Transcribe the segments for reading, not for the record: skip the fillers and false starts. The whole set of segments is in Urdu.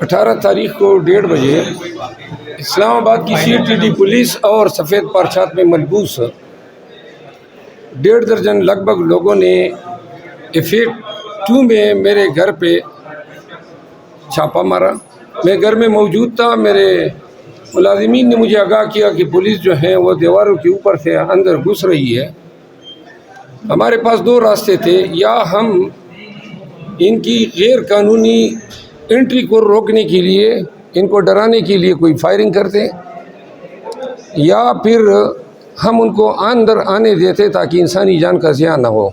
18 تاریخ کو 1:30 بجے اسلام آباد کی CTD پولیس اور سفید پرچات میں ملبوس 1.5 درجن لگ بھگ لوگوں نے FA2 میں میرے گھر پہ چھاپا مارا۔ میں گھر میں موجود تھا۔ میرے ملازمین نے مجھے آگاہ کیا کہ پولیس جو ہے وہ دیواروں کے اوپر سے اندر گھس رہی ہے۔ ہمارے پاس 2 راستے تھے، یا ہم ان کی غیر قانونی انٹری کو روکنے کے لیے، ان کو ڈرانے کے لیے کوئی فائرنگ کرتے، یا پھر ہم ان کو اندر آنے دیتے تاکہ انسانی جان کا ضیاع نہ ہو۔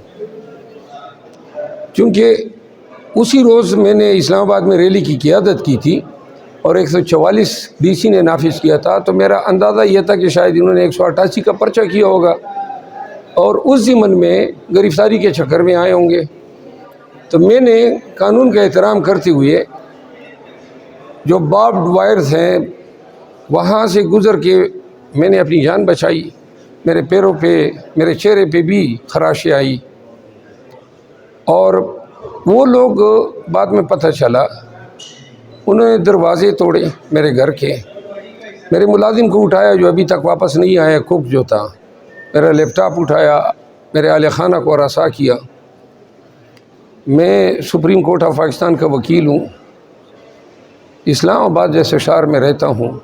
چونکہ اسی روز میں نے اسلام آباد میں ریلی کی قیادت کی تھی اور 144 DC نے نافذ کیا تھا، تو میرا اندازہ یہ تھا کہ شاید انہوں نے 188 کا پرچہ کیا ہوگا اور اس ضمن میں گرفتاری کے چکر میں آئے ہوں گے۔ تو میں نے قانون کا احترام کرتے ہوئے جو باربڈ وائرز ہیں وہاں سے گزر کے میں نے اپنی جان بچائی۔ میرے پیروں پہ، میرے چہرے پہ بھی خراشیں آئی، اور وہ لوگ بعد میں پتہ چلا انہوں نے دروازے توڑے میرے گھر کے۔ میرے ملازم کو اٹھایا جو ابھی تک واپس نہیں آیا، کوک جو تھا، میرا لیپ ٹاپ اٹھایا، میرے اہل خانہ کو رسوا کیا۔ میں سپریم کورٹ آف پاکستان کا وکیل ہوں، اسلام آباد جیسے شہر میں رہتا ہوں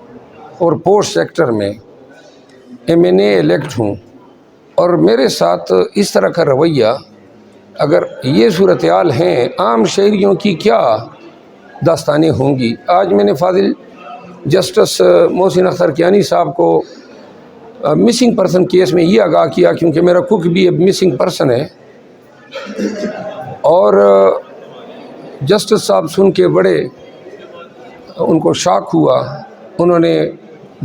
اور پوسٹ سیکٹر میں MNA الیکٹ ہوں، اور میرے ساتھ اس طرح کا رویہ، اگر یہ صورتحال ہیں، عام شہریوں کی کیا داستانیں ہوں گی۔ آج میں نے فاضل جسٹس محسن اختر کیانی صاحب کو مسنگ پرسن کیس میں یہ آگاہ کیا، کیونکہ میرا کوک بھی اب مسنگ پرسن ہے، اور جسٹس صاحب سن کے بڑے ان کو شاک ہوا۔ انہوں نے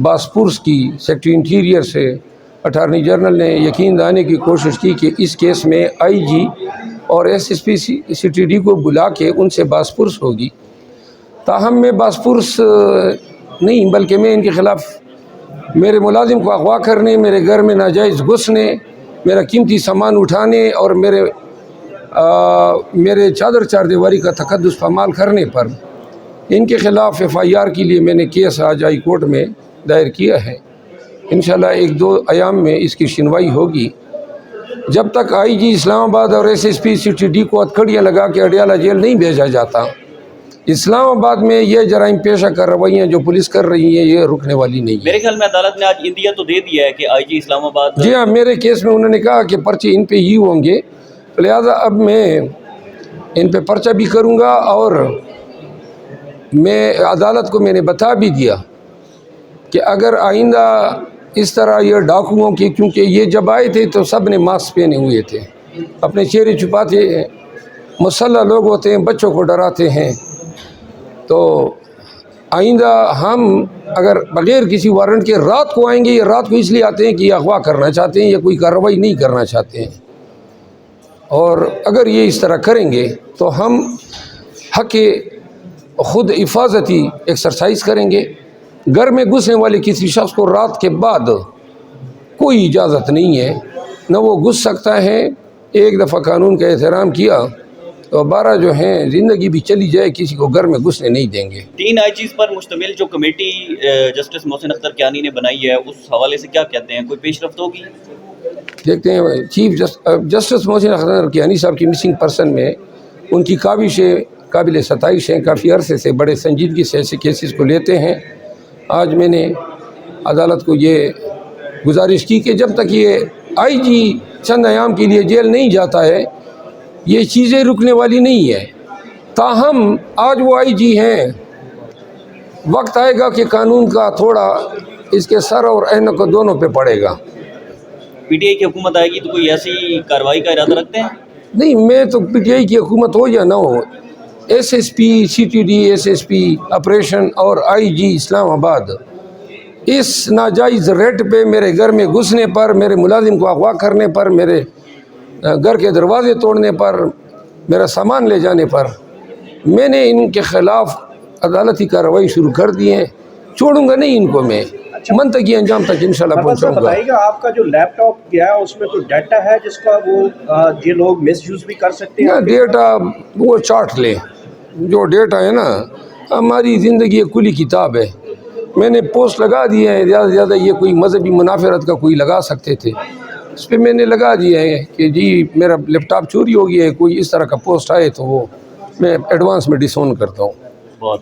باسپورس کی سیکٹری انٹیریئر سے اٹارنی جنرل نے یقین دلانے کی کوشش کی کہ اس کیس میں IG اور SSP CTD کو بلا کے ان سے باسپورس ہوگی۔ تاہم میں باسپورس نہیں، بلکہ میں ان کے خلاف میرے ملازم کو اغوا کرنے، میرے گھر میں ناجائز گھسنے، میرا قیمتی سامان اٹھانے اور میرے چادر چار دیواری کا تقدس پامال کرنے پر ان کے خلاف FIR کے لیے میں نے کیس آج ہائی کورٹ میں دائر کیا ہے۔ انشاءاللہ 1-2 ایام میں اس کی سنوائی ہوگی۔ جب تک IG اسلام آباد اور SSP CTD کو ہتھکڑیاں لگا کے اڈیالہ جیل نہیں بھیجا جاتا، اسلام آباد میں یہ جرائم پیشہ کر رویاں جو پولیس کر رہی ہیں یہ رکنے والی نہیں ہے۔ میرے خیال میں عدالت نے آج اندیا تو دے دیا ہے کہ IG اسلام آباد، جی ہاں، میرے کیس میں انہوں نے کہا کہ پرچے ان پہ ہی ہوں گے، لہذا اب میں ان پہ پرچہ بھی کروں گا، اور میں عدالت کو میں نے بتا بھی دیا کہ اگر آئندہ اس طرح یہ ڈاکوؤں کی، کیونکہ یہ جب آئے تھے تو سب نے ماسک پہنے ہوئے تھے، اپنے چہرے چھپاتے ہیں، مسلح لوگ ہوتے ہیں، بچوں کو ڈراتے ہیں، تو آئندہ ہم اگر بغیر کسی وارنٹ کے رات کو آئیں گے، یہ رات کو اس لیے آتے ہیں کہ یہ اغوا کرنا چاہتے ہیں یا کوئی کارروائی نہیں کرنا چاہتے ہیں، اور اگر یہ اس طرح کریں گے تو ہم حق خود حفاظتی ایکسرسائز کریں گے۔ گھر میں گھسنے والے کسی شخص کو رات کے بعد کوئی اجازت نہیں ہے، نہ وہ گھس سکتا ہے۔ ایک دفعہ قانون کا احترام کیا تو 12 جو ہیں زندگی بھی چلی جائے، کسی کو گھر میں گھسنے نہیں دیں گے۔ 3 IGs پر مشتمل جو کمیٹی جسٹس محسن اختر کیانی نے بنائی ہے، اس حوالے سے کیا کہتے ہیں؟ کوئی پیش رفت ہوگی؟ دیکھتے ہیں، چیف جسٹس محسن اختر کیانی صاحب کی مسنگ پرسن میں ان کی کاوشیں قابل ستائش ہیں، کافی عرصے سے بڑے سنجیدگی سے ایسے کیسز کو لیتے ہیں۔ آج میں نے عدالت کو یہ گزارش کی کہ جب تک یہ IG چند ایام کے لیے جیل نہیں جاتا ہے، یہ چیزیں رکنے والی نہیں ہے۔ تاہم آج وہ IG ہیں، وقت آئے گا کہ قانون کا تھوڑا اس کے سر اور عینق دونوں پہ پڑے گا۔ PTI کی حکومت آئے گی تو کوئی ایسی کارروائی کا ارادہ رکھتے ہیں؟ نہیں، میں تو PTI کی حکومت ہو یا نہ ہو، SSP CTD SSP آپریشن اور IG اسلام آباد اس ناجائز ریٹ پہ میرے گھر میں گھسنے پر، میرے ملازم کو اغوا کرنے پر، میرے گھر کے دروازے توڑنے پر، میرا سامان لے جانے پر، میں نے ان کے خلاف عدالتی کارروائی شروع کر دی ہے۔ چھوڑوں گا نہیں ان کو، میں منطقی انجام تک انشاءاللہ پہنچاؤں گا۔ بتائیے گا، آپ کا جو لیپ ٹاپ گیا ہے اس میں کوئی ڈیٹا ہے جس کا وہ یہ لوگ مس یوز بھی کر سکتے ہیں؟ ڈیٹا وہ چارٹ لیں، جو ڈیٹا ہے نا ہماری زندگی ایک کھلی کتاب ہے. میں نے پوسٹ لگا دیا ہے، زیادہ سے زیادہ یہ کوئی مذہبی منافرت کا کوئی لگا سکتے تھے، اس پہ میں نے لگا دیا ہے کہ جی میرا لیپ ٹاپ چوری ہو گیا ہے، کوئی اس طرح کا پوسٹ آئے تو وہ میں ایڈوانس میں ڈس اون کرتا ہوں. بہت